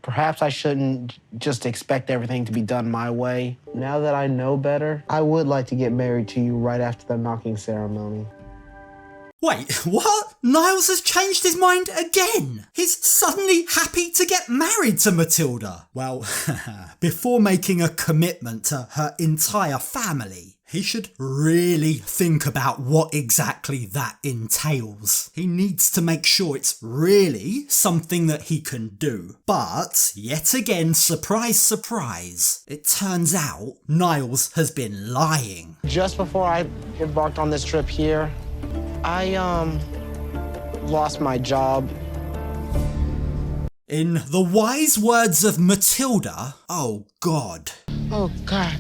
Perhaps I shouldn't just expect everything to be done my way. Now that I know better, I would like to get married to you right after the knocking ceremony. Wait, what? Niles has changed his mind again? He's suddenly happy to get married to Matilda. Well, before making a commitment to her entire family, he should really think about what exactly that entails. He needs to make sure it's really something that he can do. But, yet again, surprise, surprise, it turns out Niles has been lying. Just before I embarked on this trip here, I lost my job. In the wise words of Matilda, oh God. Oh God.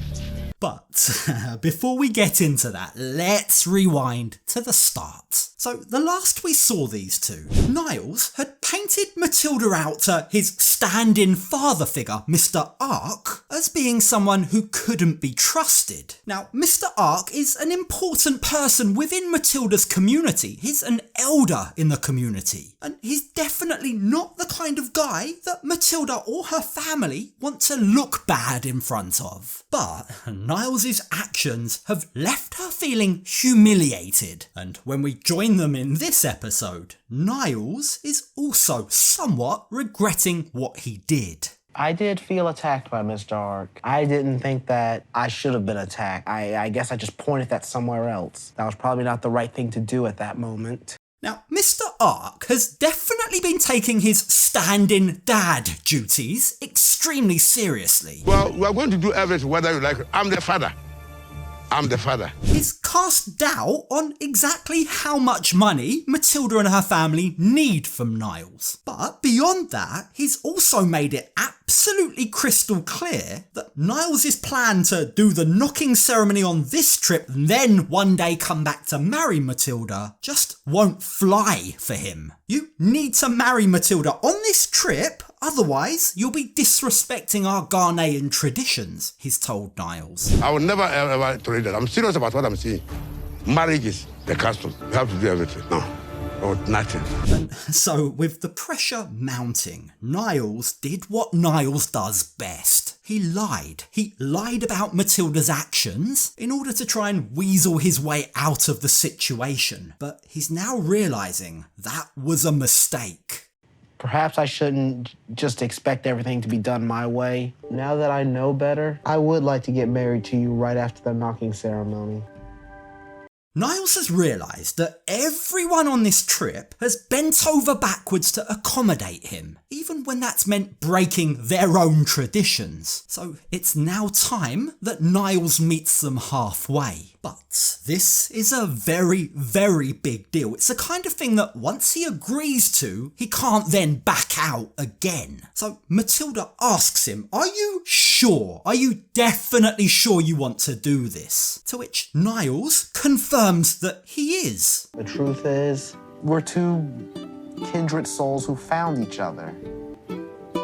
But before we get into that, let's rewind to the start. So the last we saw these two, Niles had painted Matilda out to his stand-in father figure, Mr. Ark, as being someone who couldn't be trusted. Now, Mr. Ark is an important person within Matilda's community. He's an elder in the community. And he's definitely not the kind of guy that Matilda or her family want to look bad in front of. But Niles' actions have left her feeling humiliated. And when we join them in this episode, Niles is also somewhat regretting what he did. I did feel attacked by Mr. Ark. I didn't think that I should have been attacked. I guess I just pointed that somewhere else. That was probably not the right thing to do at that moment. Now, Mr. Ark has definitely been taking his stand-in dad duties extremely seriously. Well, we're going to do everything, whether you like it. I'm the father. He's cast doubt on exactly how much money Matilda and her family need from Niles. But beyond that, he's also made it absolutely crystal clear that Niles' plan to do the knocking ceremony on this trip and then one day come back to marry Matilda just won't fly for him. You need to marry Matilda on this trip, otherwise you'll be disrespecting our Ghanaian traditions, he's told Niles. I will never ever tolerate that. I'm serious about what I'm saying. Marriage is the custom. You have to do everything. No. Or nothing. And so, with the pressure mounting, Niles did what Niles does best. He lied. He lied about Matilda's actions in order to try and weasel his way out of the situation. But he's now realising that was a mistake. Perhaps I shouldn't just expect everything to be done my way. Now that I know better, I would like to get married to you right after the knocking ceremony. Niles has realised that everyone on this trip has bent over backwards to accommodate him, even when that's meant breaking their own traditions. So it's now time that Niles meets them halfway. But this is a very, very big deal. It's the kind of thing that once he agrees to, he can't then back out again. So Matilda asks him, "Are you sure? Are you definitely sure you want to do this?" To which Niles confirms that he is. The truth is, we're two kindred souls who found each other.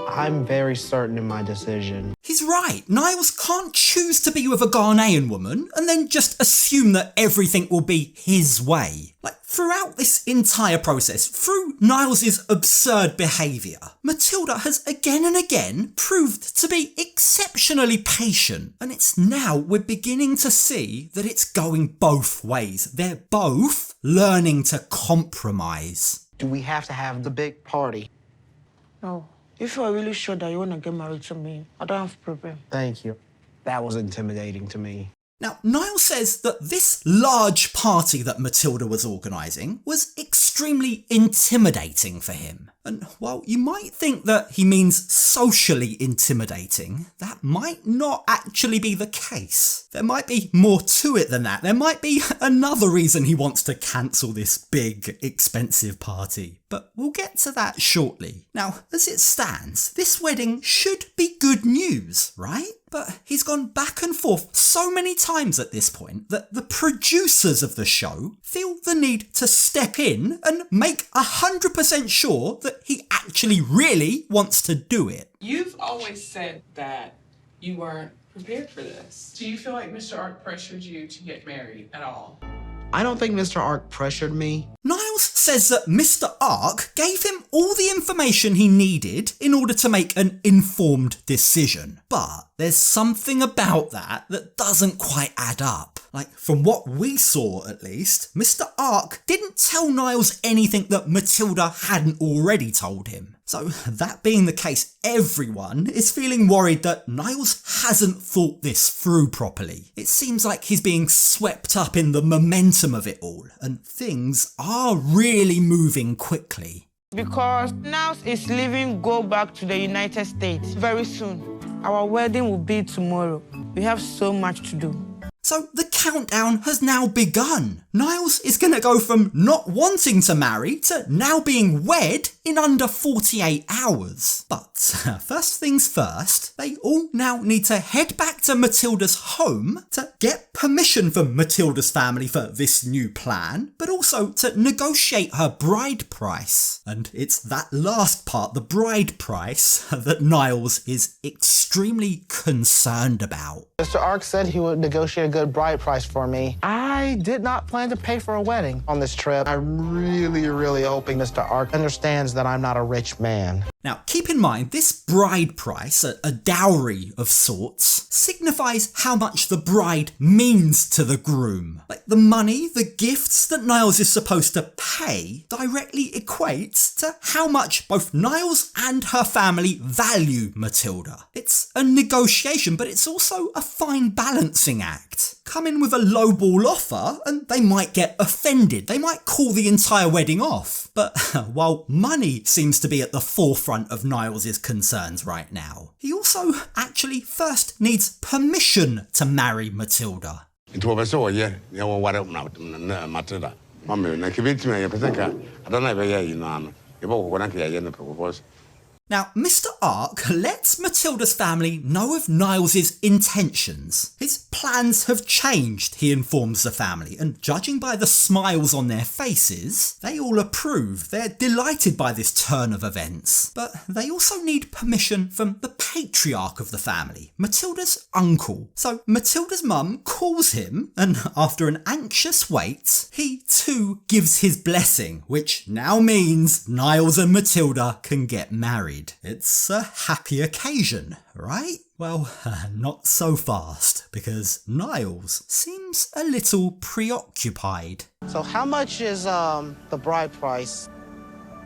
I'm very certain in my decision. He's right. Niles can't choose to be with a Ghanaian woman and then just assume that everything will be his way. Like, throughout this entire process, through Niles' absurd behaviour, Matilda has again and again proved to be exceptionally patient. And it's now we're beginning to see that it's going both ways. They're both learning to compromise. Do we have to have the big party? No. If you are really sure that you want to get married to me, I don't have a problem. Thank you. That was intimidating to me. Now, Niles says that this large party that Matilda was organising was extremely intimidating for him. And while you might think that he means socially intimidating, that might not actually be the case. There might be more to it than that. There might be another reason he wants to cancel this big, expensive party. But we'll get to that shortly. Now, as it stands, this wedding should be good news, right? But he's gone back and forth so many times at this point that the producers of the show feel the need to step in and make 100% sure that he actually really wants to do it. You've always said that you weren't prepared for this. Do you feel like Mr. Ark pressured you to get married at all? I don't think Mr. Ark pressured me. Niles says that Mr. Ark gave him all the information he needed in order to make an informed decision. But there's something about that that doesn't quite add up. Like, from what we saw at least, Mr. Ark didn't tell Niles anything that Matilda hadn't already told him. So that being the case, everyone is feeling worried that Niles hasn't thought this through properly. It seems like he's being swept up in the momentum of it all, and things are really moving quickly. Because Niles is leaving, go back to the United States very soon. Our wedding will be tomorrow. We have so much to do. So the countdown has now begun. Niles is going to go from not wanting to marry to now being wed in under 48 hours. But first things first, they all now need to head back to Matilda's home to get permission from Matilda's family for this new plan, but also to negotiate her bride price. And it's that last part, the bride price, that Niles is extremely concerned about. Mr. Ark said he would negotiate a good bride price for me. I did not plan to pay for a wedding on this trip. I'm really hoping Mr. Ark understands that I'm not a rich man. Now, keep in mind, this bride price, a dowry of sorts, signifies how much the bride means to the groom. Like, the money, the gifts that Niles is supposed to pay directly equates to how much both Niles and her family value Matilda. It's a negotiation, but it's also a fine balancing act. Come in with a lowball offer and they might get offended. They might call the entire wedding off. But while money seems to be at the forefront of Niles' concerns right now, he also actually first needs permission to marry Matilda. It was so, yeah, you know what Matilda. Mamma, I give it to me, I don't know if you know, you Now, Mr. Ark lets Matilda's family know of Niles' intentions. His plans have changed, he informs the family, and judging by the smiles on their faces, they all approve. They're delighted by this turn of events. But they also need permission from the patriarch of the family, Matilda's uncle. So Matilda's mum calls him, and after an anxious wait, he too gives his blessing, which now means Niles and Matilda can get married. It's a happy occasion, right? Well, not so fast, because Niles seems a little preoccupied. So how much is the bride price?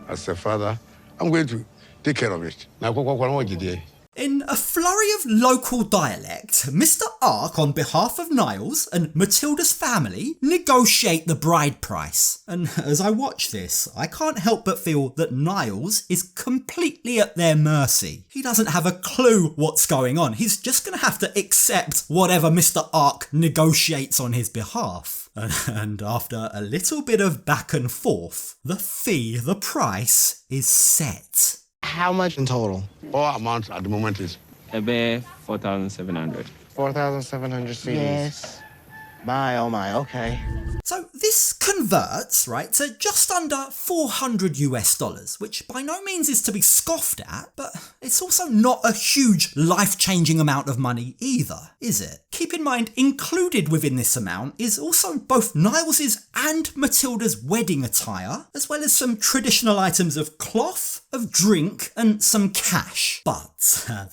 As a father, I'm going to take care of it. Now, what did you do? In a flurry of local dialect, Mr. Ark, on behalf of Niles and Matilda's family, negotiate the bride price. And as I watch this, I can't help but feel that Niles is completely at their mercy. He doesn't have a clue what's going on. He's just going to have to accept whatever Mr. Ark negotiates on his behalf. And after a little bit of back and forth, the fee, the price, is set. How much in total? All amount at the moment is About 4,700. 4,700 CDs. Yes. My, oh my, okay. So this converts, right, to just under $400, which by no means is to be scoffed at, but it's also not a huge life-changing amount of money either, is it? Keep in mind, included within this amount is also both Niles's and Matilda's wedding attire, as well as some traditional items of cloth, of drink, and some cash. But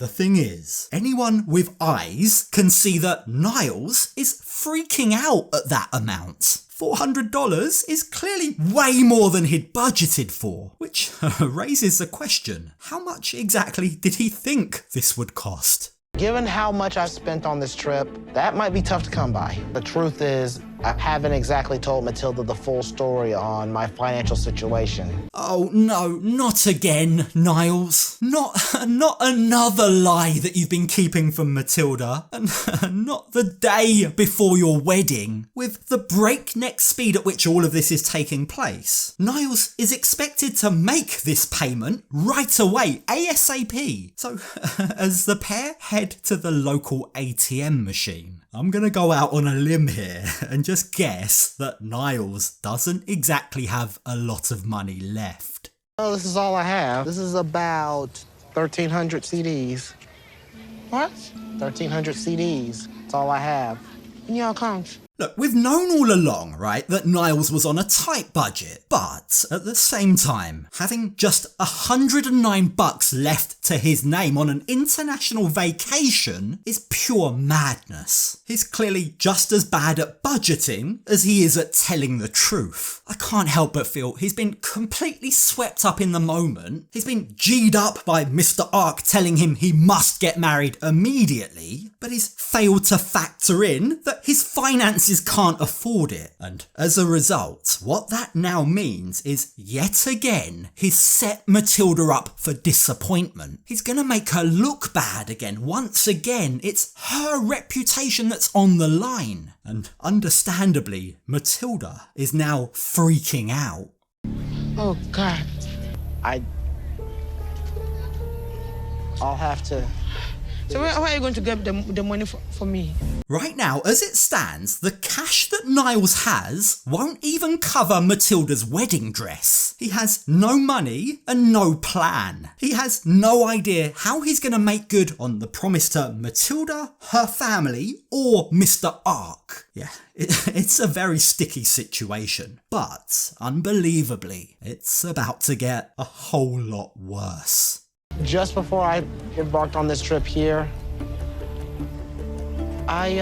the thing is, anyone with eyes can see that Niles is freaking out at that amount. $400 is clearly way more than he'd budgeted for, which raises the question, how much exactly did he think this would cost? Given how much I've spent on this trip, that might be tough to come by. The truth is, I haven't exactly told Matilda the full story on my financial situation. Oh no, not again, Niles. Not another lie that you've been keeping from Matilda. And not the day before your wedding. With the breakneck speed at which all of this is taking place, Niles is expected to make this payment right away, ASAP. So as the pair head to the local ATM machine, I'm gonna go out on a limb here and just guess that Niles doesn't exactly have a lot of money left. Oh, this is all I have. This is about 1,300 CDs. What? 1,300 CDs. That's all I have. In your account? Look, we've known all along, right, that Niles was on a tight budget, but at the same time, having just $109 left to his name on an international vacation is pure madness. He's clearly just as bad at budgeting as he is at telling the truth. I can't help but feel he's been completely swept up in the moment. He's been G'd up by Mr. Ark telling him he must get married immediately, but he's failed to factor in that his finances can't afford it. And as a result, what that now means is yet again, he's set Matilda up for disappointment. He's gonna make her look bad again. Once again, it's her reputation that's on the line. And understandably, Matilda is now freaking out. Oh, God. I'll have to... So where are you going to get the money for me? Right now, as it stands, the cash that Niles has won't even cover Matilda's wedding dress. He has no money and no plan. He has no idea how he's going to make good on the promise to Matilda, her family, or Mr. Ark. Yeah, it's a very sticky situation. But, unbelievably, it's about to get a whole lot worse. Just before I embarked on this trip here, I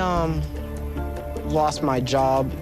lost my job.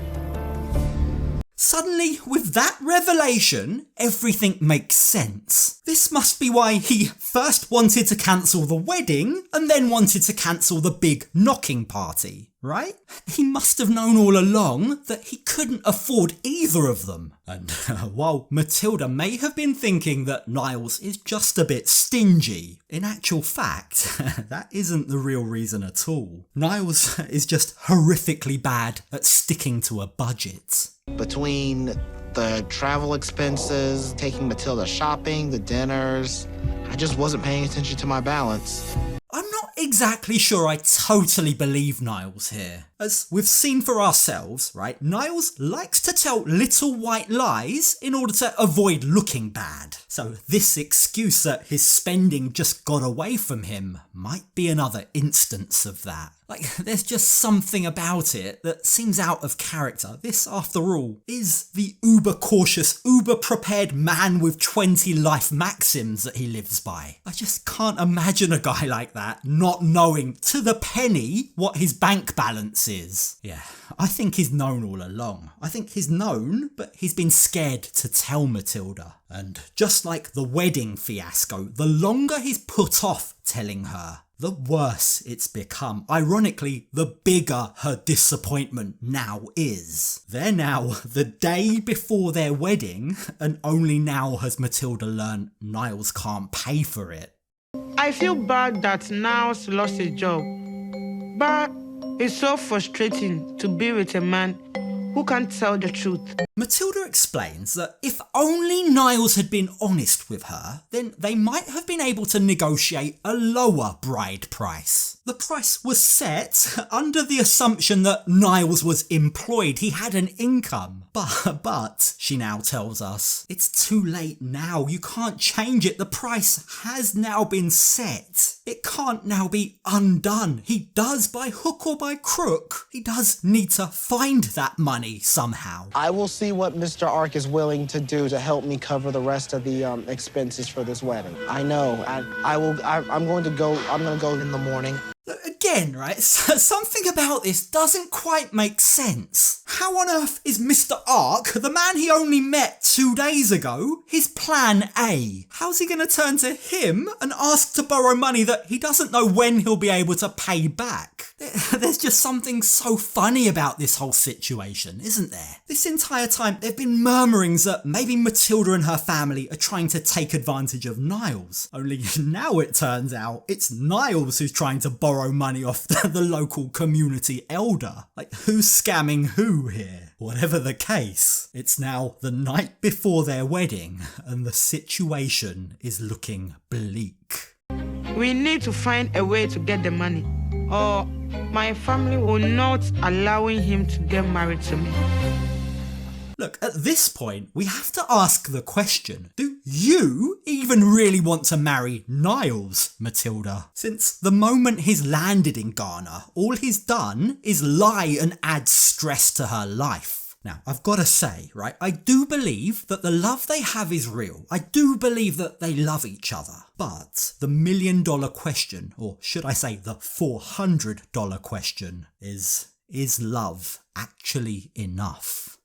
Suddenly, with that revelation, everything makes sense. This must be why he first wanted to cancel the wedding and then wanted to cancel the big knocking party, right? He must have known all along that he couldn't afford either of them. And while Matilda may have been thinking that Niles is just a bit stingy, in actual fact, that isn't the real reason at all. Niles is just horrifically bad at sticking to a budget. Between the travel expenses, taking Matilda shopping, the dinners, I just wasn't paying attention to my balance. I'm not exactly sure I totally believe Niles here. As we've seen for ourselves, right, Niles likes to tell little white lies in order to avoid looking bad. So this excuse that his spending just got away from him might be another instance of that. Like, there's just something about it that seems out of character. This, after all, is the uber-cautious, uber-prepared man with 20 life maxims that he lives by. I just can't imagine a guy like that not knowing to the penny what his bank balance is. Yeah, I think he's known all along. I think he's known, but he's been scared to tell Matilda. And just like the wedding fiasco, the longer he's put off telling her, the worse it's become. Ironically, the bigger her disappointment now is. They're now the day before their wedding, and only now has Matilda learned Niles can't pay for it. I feel bad that Niles lost his job, but it's so frustrating to be with a man who can't tell the truth. Matilda explains that if only Niles had been honest with her, then they might have been able to negotiate a lower bride price. The price was set under the assumption that Niles was employed, he had an income. But, she now tells us, it's too late now, you can't change it, the price has now been set. It can't now be undone. He does, by hook or by crook, he does need to find that money somehow. I will see what Mr. Ark is willing to do to help me cover the rest of the expenses for this wedding. I know. I'm going to go in the morning. Again, right, something about this doesn't quite make sense. How on earth is Mr. Ark, the man he only met 2 days ago, his plan A? How's he going to turn to him and ask to borrow money that he doesn't know when he'll be able to pay back? There's just something so funny about this whole situation, isn't there? This entire time, there have been murmurings that maybe Matilda and her family are trying to take advantage of Niles. Only now it turns out it's Niles who's trying to borrow money off the local community elder. Like, who's scamming who here? Whatever the case, it's now the night before their wedding and the situation is looking bleak. We need to find a way to get the money, or my family will not allow him to get married to me. Look, at this point, we have to ask the question, do you even really want to marry Niles, Matilda? Since the moment he's landed in Ghana, all he's done is lie and add stress to her life. Now, I've got to say, right, I do believe that the love they have is real. I do believe that they love each other. But the $1 million question, or should I say the $400 question, is love actually enough?